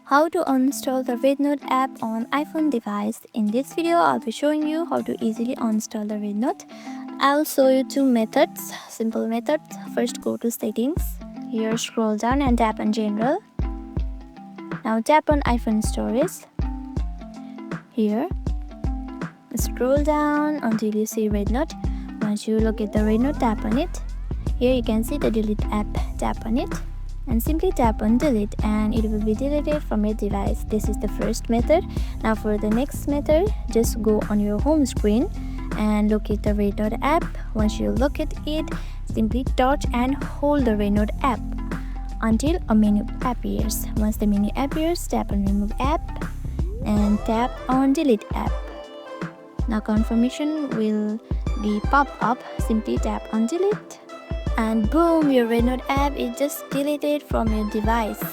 How to uninstall the RedNote app on iPhone device. In this video, I'll be showing you how to easily uninstall the RedNote. I'll show you two methods, simple methods. First, go to settings. Here, scroll down and tap on general. Now tap on iPhone storage. Here, scroll down until you see RedNote. Once you locate the RedNote, tap on it. Here you can see the delete app. Tap on it and simply tap on delete and it will be deleted from your device. This is the first method. Now for the next method, just go on your home screen and locate the RedNote app. Once you locate it, simply touch and hold the RedNote app until a menu appears. Once the menu appears, tap on remove app and tap on delete app. Now confirmation will be pop up. Simply tap on delete and boom, your RedNote app is just deleted from your device.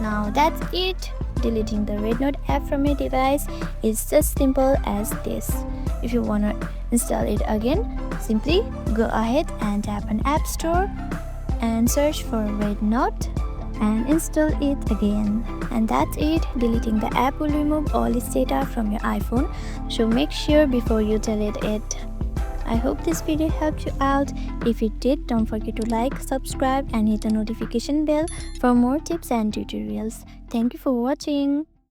Now that's it. Deleting the RedNote app from your device is just simple as this. If you want to install it again, simply go ahead and tap on App Store and search for RedNote and install it again. And that's it. Deleting the app will remove all its data from your iPhone, so make sure before you delete it. I hope this video helped you out. If it did, don't forget to like, subscribe and hit the notification bell for more tips and tutorials. Thank you for watching.